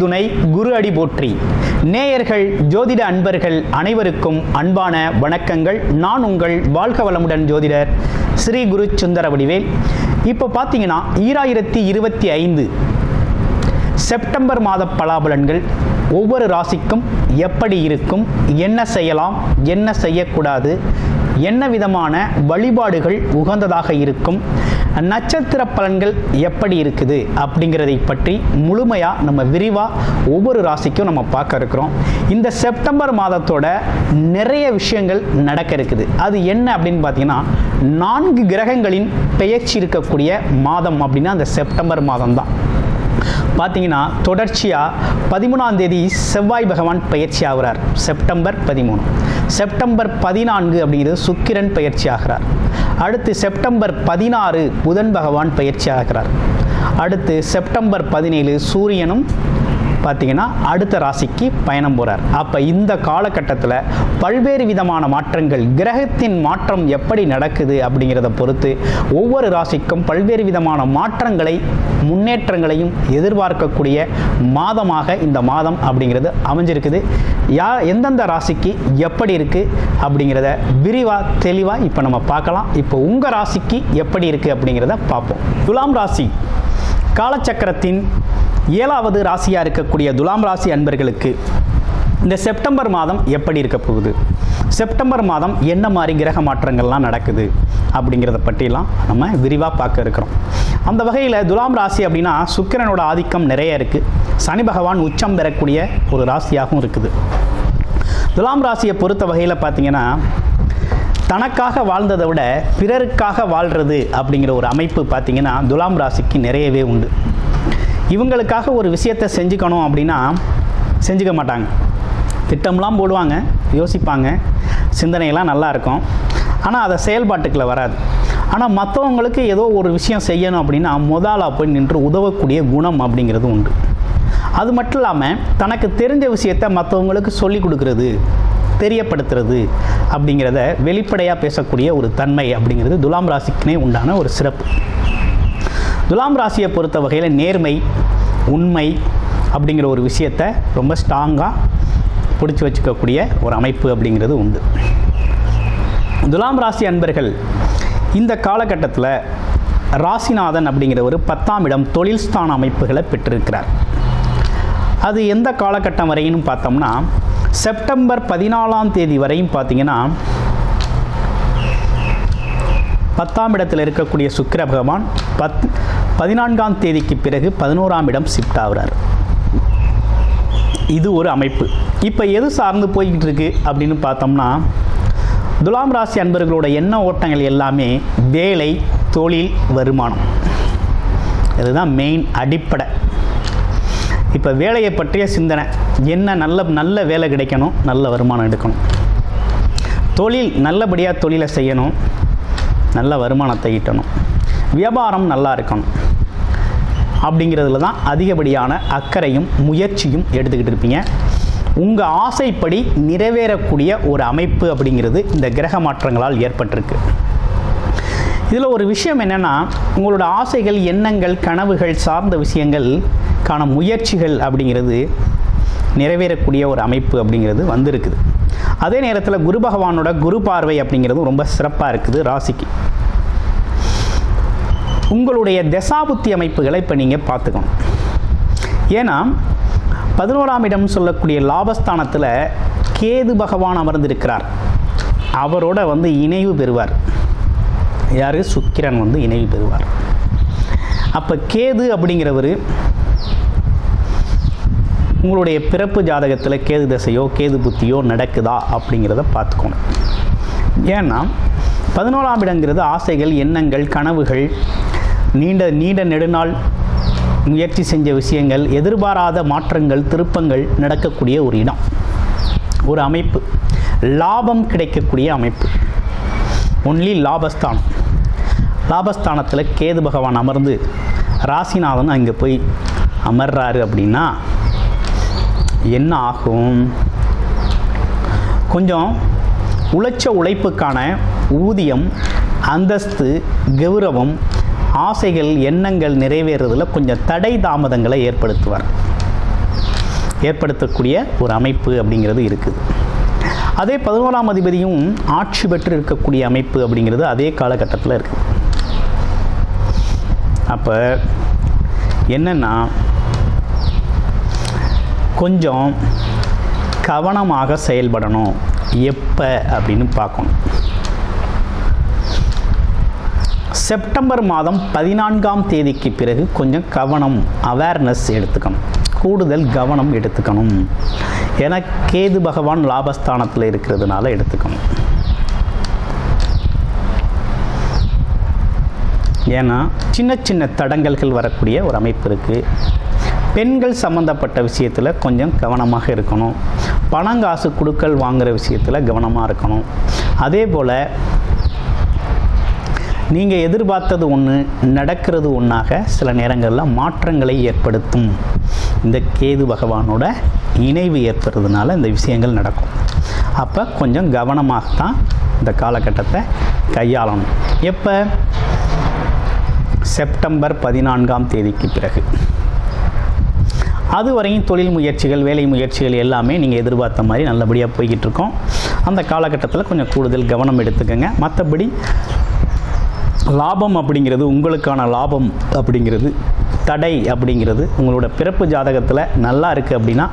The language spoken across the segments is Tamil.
துணை குரு அடி போற்றி. நேயர்கள் ஜோதிட அன்பர்கள் அனைவருக்கும் அன்பான வணக்கங்கள். நான் உங்கள் வாழ்க வளமுடன் ஜோதிடர் ஸ்ரீ குரு சுந்தர வடிவேல். இப்போ பார்த்தீங்கன்னா 2025 செப்டம்பர் மாத பலாபலன்கள் ஒவ்வொரு ராசிக்கும் எப்படி இருக்கும், என்ன செய்யலாம், என்ன செய்யக்கூடாது, என்ன விதமான வழிபாடுகள் உகந்ததாக இருக்கும், நட்சத்திர பலன்கள் எப்படி இருக்குது அப்படிங்கிறதை பற்றி முழுமையாக நம்ம விரிவாக ஒவ்வொரு ராசிக்கும் நம்ம பார்க்க இருக்கிறோம். இந்த செப்டம்பர் மாதத்தோட நிறைய விஷயங்கள் நடக்க இருக்குது. அது என்ன அப்படின்னு பார்த்தீங்கன்னா 4 கிரகங்களின் பெயர்ச்சி இருக்கக்கூடிய மாதம் அப்படின்னா அந்த செப்டம்பர் மாதம் தான். பார்த்தீங்கன்னா தொடர்ச்சியாக 13ஆம் தேதி செவ்வாய் பகவான் பயிற்சி ஆகிறார், செப்டம்பர் 13. செப்டம்பர் 14 அப்படிங்கிறது சுக்கிரன் பயிற்சி ஆகிறார். அடுத்து செப்டம்பர் 16 புதன் பகவான் பயிற்சி ஆகிறார். அடுத்து செப்டம்பர் 17 சூரியனும் பார்த்தீங்கன்னா அடுத்த ராசிக்கு பயணம் போகிறார். அப்போ இந்த காலகட்டத்தில் பல்வேறு விதமான மாற்றங்கள், கிரகத்தின் மாற்றம் எப்படி நடக்குது அப்படிங்கிறத பொறுத்து ஒவ்வொரு ராசிக்கும் பல்வேறு விதமான மாற்றங்களை முன்னேற்றங்களையும் எதிர்பார்க்கக்கூடிய மாதமாக இந்த மாதம் அப்படிங்கிறது அமைஞ்சிருக்குது. எந்தெந்த ராசிக்கு எப்படி இருக்குது அப்படிங்கிறத விரிவாக தெளிவாக இப்போ நம்ம பார்க்கலாம். இப்போ உங்கள் ராசிக்கு எப்படி இருக்குது அப்படிங்கிறத பார்ப்போம். துலாம் ராசி காலச்சக்கரத்தின் 7வது ராசியாக இருக்கக்கூடிய துலாம் ராசி அன்பர்களுக்கு இந்த செப்டம்பர் மாதம் எப்படி இருக்க போகுது, செப்டம்பர் மாதம் என்ன மாதிரி கிரக மாற்றங்கள்லாம் நடக்குது அப்படிங்கிறத பற்றிலாம் நம்ம விரிவாக பார்க்க இருக்கிறோம். அந்த வகையில் துலாம் ராசி அப்படின்னா சுக்கிரனோட ஆதிக்கம் நிறைய இருக்குது. சனி பகவான் உச்சம் பெறக்கூடிய ஒரு ராசியாகவும் இருக்குது. துலாம் ராசியை பொறுத்த வகையில் பார்த்தீங்கன்னா தனக்காக வாழ்ந்ததை விட பிறருக்காக வாழ்கிறது அப்படிங்கிற ஒரு அமைப்பு பார்த்திங்கன்னா துலாம் ராசிக்கு நிறையவே உண்டு. இவங்களுக்காக ஒரு விஷயத்தை செஞ்சுக்கணும் அப்படின்னா செஞ்சுக்க மாட்டாங்க. திட்டம்லாம் போடுவாங்க, யோசிப்பாங்க, சிந்தனையெல்லாம் நல்லா இருக்கும். ஆனால் அதை செயல்பாட்டுக்குள்ள வராது. ஆனால் மற்றவங்களுக்கு ஏதோ ஒரு விஷயம் செய்யணும் அப்படின்னா முதலாக போய் நின்று உதவக்கூடிய குணம் அப்படிங்கிறது உண்டு. அது மட்டும் இல்லாமல் தனக்கு தெரிஞ்ச விஷயத்தை மற்றவங்களுக்கு சொல்லி கொடுக்கறது, தெரியப்படுத்துறது அப்படிங்கிறத வெளிப்படையாக பேசக்கூடிய ஒரு தன்மை அப்படிங்கிறது துலாம் ராசிக்குனே உண்டான ஒரு சிறப்பு. துலாம் ராசியை பொறுத்த வகையில் நேர்மை, உண்மை அப்படிங்கிற ஒரு விஷயத்தை ரொம்ப ஸ்ட்ராங்காக பிடிச்சி வச்சுக்கக்கூடிய ஒரு அமைப்பு அப்படிங்கிறது உண்டு. துலாம் ராசி அன்பர்கள் இந்த காலகட்டத்தில் ராசிநாதன் அப்படிங்கிறவர் 10ஆம் இடம் தொழில் ஸ்தான அமைப்புகளை பெற்றிருக்கிறார். அது எந்த காலகட்டம் வரையும் பார்த்தோம்னா செப்டம்பர் 14ஆம் தேதி வரையும் பார்த்தீங்கன்னா 10ஆம் இடத்தில் இருக்கக்கூடிய சுக்கிர பகவான் 14ஆம் தேதிக்கு பிறகு 11ஆம் இடம் ஷிஃப்ட் ஆகிறார். இது ஒரு அமைப்பு. இப்போ எது சார்ந்து போய்கிட்டு இருக்கு அப்படின்னு பார்த்தோம்னா துலாம் ராசி அன்பர்களோட எண்ண ஓட்டங்கள் எல்லாமே வேலை, தொழில், வருமானம். இதுதான் மெயின் அடிப்படை. இப்போ வேலையை பற்றிய சிந்தனை என்ன, நல்ல வேலை கிடைக்கணும், நல்ல வருமானம் எடுக்கணும். தொழில் நல்லபடியாக தொழிலை செய்யணும், நல்ல வருமானத்தை ஈட்டணும். வியாபாரம் நல்லா இருக்கணும் அப்படிங்கிறதுல தான் அதிகப்படியான அக்கறையும் முயற்சியும் எடுத்துக்கிட்டு இருப்பீங்க. உங்கள் ஆசைப்படி நிறைவேறக்கூடிய ஒரு அமைப்பு அப்படிங்கிறது இந்த கிரக மாற்றங்களால் ஏற்பட்டிருக்கு. இதில் ஒரு விஷயம் என்னென்னா உங்களோட ஆசைகள், எண்ணங்கள், கனவுகள் சார்ந்த விஷயங்களுக்கான முயற்சிகள் அப்படிங்கிறது நிறைவேறக்கூடிய ஒரு அமைப்பு அப்படிங்கிறது வந்திருக்குது. அதே நேரத்தில் குரு பகவானோட குரு பார்வை அப்படிங்கிறது ரொம்ப சிறப்பாக இருக்குது ராசிக்கு. உங்களுடைய தசாபுத்தி அமைப்புகளை இப்போ நீங்கள் பார்த்துக்கணும். ஏன்னா 11ஆம் இடம் சொல்லக்கூடிய லாபஸ்தானத்தில் கேது பகவான் அமர்ந்திருக்கிறார். அவரோட இணைவு பெறுவார். யார்? சுக்கிரன் இணைவு பெறுவார். அப்போ கேது அப்படிங்கிறவர் உங்களுடைய பிறப்பு ஜாதகத்தில் கேது தசையோ கேது புத்தியோ நடக்குதா அப்படிங்கிறத பார்த்துக்கணும். ஏன்னா 11ஆம் இடங்கிறது ஆசைகள், எண்ணங்கள், கனவுகள், நீண்ட நெடுநாள் முயற்சி செஞ்ச விஷயங்கள், எதிர்பாராத மாற்றங்கள், திருப்பங்கள் நடக்கக்கூடிய ஒரு இடம், ஒரு அமைப்பு, லாபம் கிடைக்கக்கூடிய அமைப்பு. ஒன்லி லாபஸ்தானம். லாபஸ்தானத்தில் கேது பகவான் அமர்ந்து ராசிநாதன் அங்கே போய் அமர்றாரு அப்படின்னா என்ன ஆகும்? கொஞ்சம் உழைப்புக்கான ஊதியம், அந்தஸ்து, கௌரவம், ஆசைகள், எண்ணங்கள் நிறைவேறதில் கொஞ்சம் தடை தாமதங்களை ஏற்படுத்துவார். ஏற்படுத்தக்கூடிய ஒரு அமைப்பு அப்படிங்கிறது இருக்குது. அதே 11ஆம் அதிபதியும் ஆட்சி பெற்று இருக்கக்கூடிய அமைப்பு அப்படிங்கிறது அதே காலகட்டத்தில் இருக்குது. அப்போ என்னென்னா கொஞ்சம் கவனமாக செயல்படணும். எப்போ அப்படின்னு பார்க்கணும். செப்டம்பர் மாதம் 14ஆம் தேதிக்கு பிறகு கொஞ்சம் கவனம், அவேர்னஸ் எடுத்துக்கணும், கூடுதல் கவனம் எடுத்துக்கணும். ஏன்னா கேது பகவான் லாபஸ்தானத்தில் இருக்கிறதுனால எடுத்துக்கணும். ஏன்னா சின்ன சின்ன தடங்கல்கள் வரக்கூடிய ஒரு அமைப்பு இருக்குது. பெண்கள் சம்மந்தப்பட்ட விஷயத்தில் கொஞ்சம் கவனமாக இருக்கணும். பணங்காசு கொடுக்கல் வாங்குகிற விஷயத்தில் கவனமாக இருக்கணும். அதே போல் நீங்கள் எதிர்பார்த்தது ஒன்று நடக்கிறது ஒன்றாக சில நேரங்களில் மாற்றங்களை ஏற்படுத்தும். இந்த கேது பகவானோட இணைவு ஏற்படுறதுனால இந்த விஷயங்கள் நடக்கும். அப்போ கொஞ்சம் கவனமாகத்தான் இந்த காலகட்டத்தை கையாளணும். எப்போ? செப்டம்பர் 14ஆம் தேதிக்கு பிறகு. அதுவரையும் தொழில் முயற்சிகள், வேலை முயற்சிகள் எல்லாமே நீங்கள் எதிர்பார்த்த மாதிரி நல்லபடியாக போய்கிட்டு இருக்கோம். அந்த காலகட்டத்தில் கொஞ்சம் கூடுதல் கவனம் எடுத்துக்கோங்க. மற்றபடி லாபம் அப்படிங்கிறது, உங்களுக்கான லாபம் அப்படிங்கிறது, தடை அப்படிங்கிறது உங்களோட பிறப்பு ஜாதகத்தில் நல்லா இருக்குது அப்படின்னா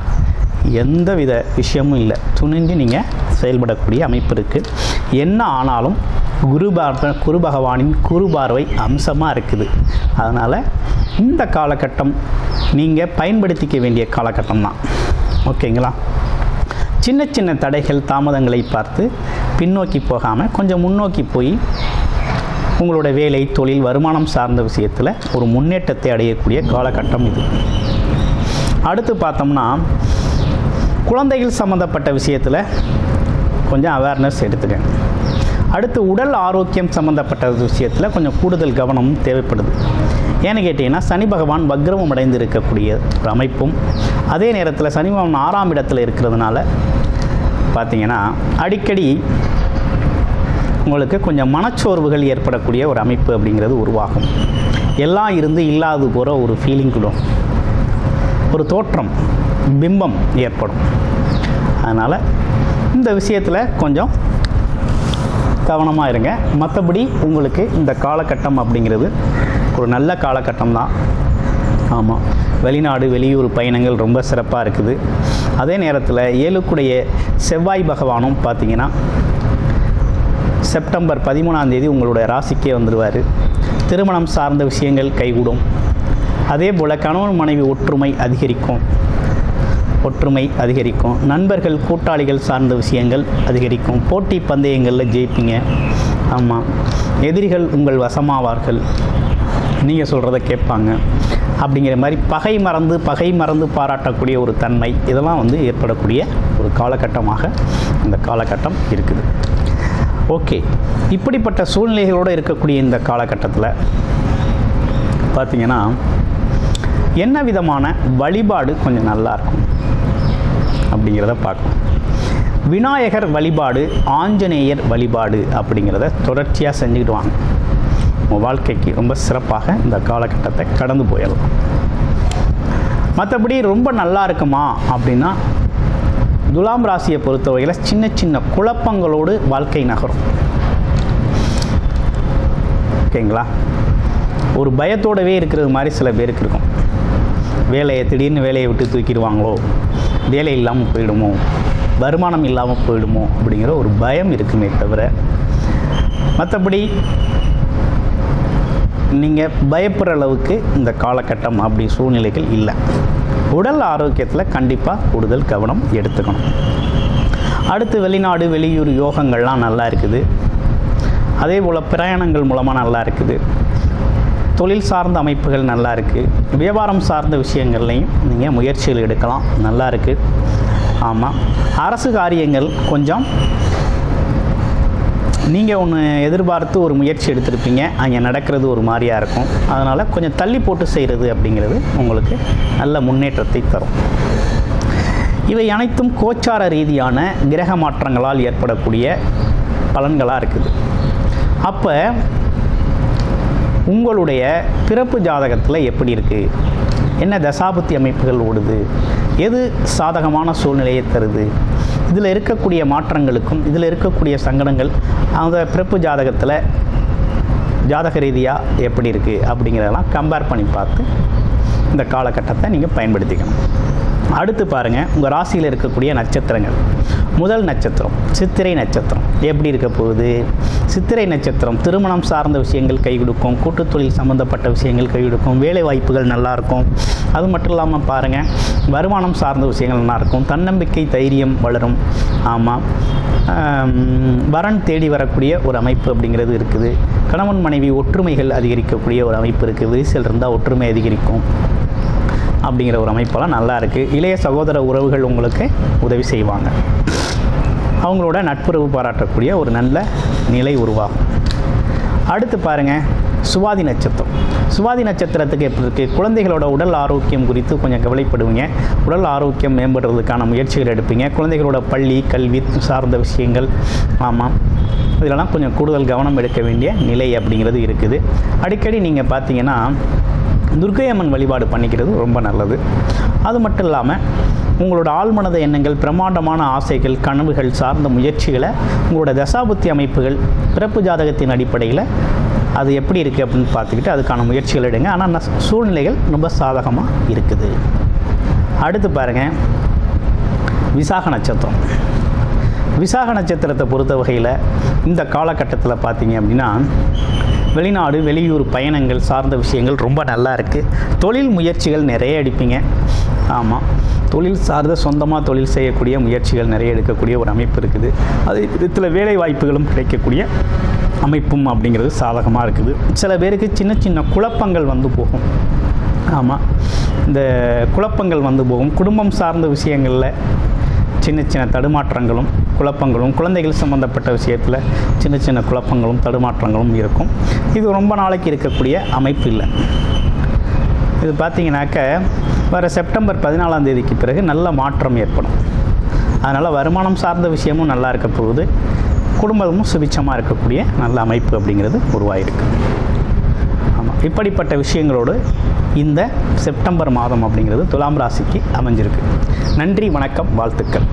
எந்த வித விஷயமும் இல்லை, துணிஞ்சு நீங்கள் செயல்படக்கூடிய அமைப்பு இருக்குது. என்ன ஆனாலும் குரு பகவானின் குரு பார்வை அம்சமாக இருக்குது. அதனால் இந்த காலகட்டம் நீங்கள் பயன்படுத்திக்க வேண்டிய காலகட்டம் தான். ஓகேங்களா? சின்ன சின்ன தடைகள், தாமதங்களை பார்த்து பின்னோக்கி போகாமல் கொஞ்சம் முன்னோக்கி போய் உங்களோட வேலை, தொழில், வருமானம் சார்ந்த விஷயத்தில் ஒரு முன்னேற்றத்தை அடையக்கூடிய காலகட்டம் இது. அடுத்து பார்த்தோம்னா குழந்தைகள் சம்மந்தப்பட்ட விஷயத்தில் கொஞ்சம் அவேர்னஸ் எடுத்துக்கங்க. அடுத்து உடல் ஆரோக்கியம் சம்மந்தப்பட்ட விஷயத்தில் கொஞ்சம் கூடுதல் கவனமும் தேவைப்படுது. ஏன்னு கேட்டிங்கன்னா சனி பகவான் வக்ரமம் அடைந்து இருக்கக்கூடிய ஒரு அமைப்பும், அதே நேரத்தில் சனி பகவான் 6ஆம் இடத்துல இருக்கிறதுனால பார்த்திங்கன்னா அடிக்கடி உங்களுக்கு கொஞ்சம் மனச்சோர்வுகள் ஏற்படக்கூடிய ஒரு அமைப்பு அப்படிங்கிறது உருவாகும். எல்லாம் இருந்து இல்லாது போகிற ஒரு ஃபீலிங் கூட, ஒரு தோற்றம், பிம்பம் ஏற்படும். அதனால் இந்த விஷயத்தில் கொஞ்சம் கவனமாக இருங்க. மற்றபடி உங்களுக்கு இந்த காலகட்டம் அப்படிங்கிறது ஒரு நல்ல காலகட்டம் தான். ஆமாம், வெளிநாடு, வெளியூர் பயணங்கள் ரொம்ப சிறப்பாக இருக்குது. அதே நேரத்தில் 7க்குடைய செவ்வாய் பகவானும் பார்த்திங்கன்னா செப்டம்பர் 13ஆம் தேதி உங்களுடைய ராசிக்கே வந்துடுவார். திருமணம் சார்ந்த விஷயங்கள் கைகூடும். அதே போல் கணவன் மனைவி ஒற்றுமை அதிகரிக்கும். நண்பர்கள், கூட்டாளிகள் சார்ந்த விஷயங்கள் அதிகரிக்கும். போட்டி பந்தயங்களில் ஜெயிப்பீங்க. ஆமாம், எதிரிகள் உங்கள் வசமாவார்கள், நீங்கள் சொல்கிறத கேட்பாங்க. அப்படிங்கிற மாதிரி பகை மறந்து பாராட்டக்கூடிய ஒரு தன்மை, இதெல்லாம் ஏற்படக்கூடிய ஒரு காலகட்டமாக இந்த காலகட்டம் இருக்குது. ஓகே, இப்படிப்பட்ட சூழ்நிலைகளோடு இருக்கக்கூடிய இந்த காலகட்டத்தில் பார்த்திங்கன்னா என்ன விதமான வழிபாடு கொஞ்சம் நல்லாயிருக்கும் அப்படிங்கிறத பார்க்கணும். விநாயகர் வழிபாடு, ஆஞ்சநேயர் வழிபாடு அப்படிங்கிறத தொடர்ச்சியாக செஞ்சுக்கிட்டு வாங்க. உங்கள் வாழ்க்கைக்கு ரொம்ப சிறப்பாக இந்த காலகட்டத்தை கடந்து போயிடலாம். மற்றபடி ரொம்ப நல்லா இருக்குமா அப்படின்னா துலாம் ராசியை பொறுத்தவரையில் சின்ன சின்ன குழப்பங்களோடு வாழ்க்கை நகரும். ஓகேங்களா? ஒரு பயத்தோடவே இருக்கிறது மாதிரி சில பேருக்கு இருக்கும். திடீர்னு வேலையை விட்டு தூக்கிடுவாங்களோ, வேலை இல்லாமல் போயிடுமோ, வருமானம் இல்லாமல் போயிடுமோ அப்படிங்கிற ஒரு பயம் இருக்குமே தவிர மற்றபடி நீங்கள் பயப்படுற அளவுக்கு இந்த காலகட்டம் அப்படி சூழ்நிலைகள் இல்லை. உடல் ஆரோக்கியத்தில் கண்டிப்பாக கூடுதல் கவனம் எடுத்துக்கணும். அடுத்து வெளிநாடு, வெளியூர் யோகங்கள்லாம் நல்லா இருக்குது. அதே போல் பிரயாணங்கள் மூலமாக நல்லா இருக்குது. தொழில் சார்ந்த அமைப்புகள் நல்லா இருக்குது. வியாபாரம் சார்ந்த விஷயங்கள்லையும் நீங்கள் முயற்சிகள் எடுக்கலாம், நல்லா இருக்குது. ஆமாம், அரசு காரியங்கள் கொஞ்சம் நீங்கள் ஒன்று எதிர்பார்த்து ஒரு முயற்சி எடுத்திருப்பீங்க, அங்கே நடக்கிறது ஒரு மாதிரியாக இருக்கும். அதனால் கொஞ்சம் தள்ளி போட்டு செய்கிறது அப்படிங்கிறது உங்களுக்கு நல்ல முன்னேற்றத்தை தரும். இவை அனைத்தும் கோச்சார ரீதியான கிரக மாற்றங்களால் ஏற்படக்கூடிய பலன்களாக இருக்குது. அப்போ உங்களுடைய பிறப்பு ஜாதகத்தில் எப்படி இருக்குது, என்ன தசாபுத்தி அமைப்புகள் ஓடுது, எது சாதகமான சூழ்நிலையை தருது, இதில் இருக்கக்கூடிய மாற்றங்களுக்கும் இதில் இருக்கக்கூடிய சங்கடங்கள் அந்த பிறப்பு ஜாதகத்தில் ஜாதக ரீதியாக எப்படி இருக்குது அப்படிங்கிறதெல்லாம் கம்பேர் பண்ணி பார்த்து இந்த காலகட்டத்தை நீங்கள் பயன்படுத்திக்கணும். அடுத்து பாருங்கள், உங்கள் ராசியில் இருக்கக்கூடிய நட்சத்திரங்கள். முதல் நட்சத்திரம் சித்திரை நட்சத்திரம் எப்படி இருக்க போகுது? சித்திரை நட்சத்திரம் திருமணம் சார்ந்த விஷயங்கள் கை கொடுக்கும், கூட்டுத் தொழில் சம்மந்தப்பட்ட விஷயங்கள் கை கொடுக்கும், வேலை வாய்ப்புகள் நல்லாயிருக்கும். அது மட்டும் இல்லாமல் பாருங்கள், வருமானம் சார்ந்த விஷயங்கள் நல்லாயிருக்கும், தன்னம்பிக்கை தைரியம் வளரும். ஆமாம், வரன் தேடி வரக்கூடிய ஒரு அமைப்பு அப்படிங்கிறது இருக்குது. கணவன் மனைவி ஒற்றுமைகள் அதிகரிக்கக்கூடிய ஒரு அமைப்பு இருக்குது. விரிசல் இருந்தால் ஒற்றுமை அதிகரிக்கும் அப்படிங்கிற ஒரு அமைப்பெல்லாம் நல்லா இருக்குது. இளைய சகோதர உறவுகள் உங்களுக்கு உதவி செய்வாங்க. அவங்களோட நட்புறவு பாராட்டக்கூடிய ஒரு நல்ல நிலை உருவாகும். அடுத்து பாருங்கள், சுவாதி நட்சத்திரம். சுவாதி நட்சத்திரத்துக்கு எப்படி இருக்குது? குழந்தைகளோட உடல் ஆரோக்கியம் குறித்து கொஞ்சம் கவலைப்படுவீங்க. உடல் ஆரோக்கியம் மேம்படுறதுக்கான முயற்சிகள் எடுப்பீங்க. குழந்தைகளோட பள்ளி கல்வி சார்ந்த விஷயங்கள், ஆமாம், இதெல்லாம் கொஞ்சம் கூடுதல் கவனம் எடுக்க வேண்டிய நிலை அப்படிங்கிறது இருக்குது. அடிக்கடி நீங்கள் பார்த்தீங்கன்னா துர்க்கை அம்மன் வழிபாடு பண்ணிக்கிறது ரொம்ப நல்லது. அது மட்டும் இல்லாமல் உங்களோட ஆழ்மனத எண்ணங்கள், பிரம்மாண்டமான ஆசைகள், கனவுகள் சார்ந்த முயற்சிகளை உங்களோட தசாபுத்தி அமைப்புகள் பிறப்பு ஜாதகத்தின் அடிப்படையில் அது எப்படி இருக்குது அப்படின்னு பார்த்துக்கிட்டு அதுக்கான முயற்சிகள் எடுங்க. ஆனால் சூழ்நிலைகள் ரொம்ப சாதகமாக இருக்குது. அடுத்து பாருங்கள், விசாக நட்சத்திரம். விசாக நட்சத்திரத்தை பொறுத்த வகையில் இந்த காலகட்டத்தில் பார்த்தீங்க அப்படின்னா வெளிநாடு வெளியூர் பயணங்கள் சார்ந்த விஷயங்கள் ரொம்ப நல்லா இருக்குது. தொழில் முயற்சிகள் நிறைய எடுப்பீங்க. ஆமாம், தொழில் சார்ந்த சொந்தமாக தொழில் செய்யக்கூடிய முயற்சிகள் நிறைய எடுக்கக்கூடிய ஒரு அமைப்பு இருக்குது. அதே விதத்தில் வேலை வாய்ப்புகளும் கிடைக்கக்கூடிய அமைப்பும் அப்படிங்கிறது சாதகமாக இருக்குது. சில பேருக்கு சின்ன சின்ன குழப்பங்கள் வந்து போகும். ஆமாம், இந்த குழப்பங்கள் வந்து போகும். குடும்பம் சார்ந்த விஷயங்களில் சின்ன சின்ன தடுமாற்றங்களும் குழப்பங்களும், குழந்தைகள் சம்மந்தப்பட்ட விஷயத்தில் சின்ன சின்ன குழப்பங்களும் தடுமாற்றங்களும் இருக்கும். இது ரொம்ப நாளைக்கு இருக்கக்கூடிய அமைப்பு இல்லை. இது பார்த்திங்கனாக்க வர செப்டம்பர் 14ஆம் தேதிக்கு பிறகு நல்ல மாற்றம் ஏற்படும். அதனால் வருமானம் சார்ந்த விஷயமும் நல்லா இருக்க போகுது. குடும்பமும் சுபிட்சமாக இருக்கக்கூடிய நல்ல அமைப்பு அப்படிங்கிறது உருவாயிருக்கு. ஆமாம், இப்படிப்பட்ட விஷயங்களோடு இந்த செப்டம்பர் மாதம் அப்படிங்கிறது துலாம் ராசிக்கு அமைஞ்சிருக்கு. நன்றி, வணக்கம், வாழ்த்துக்கள்.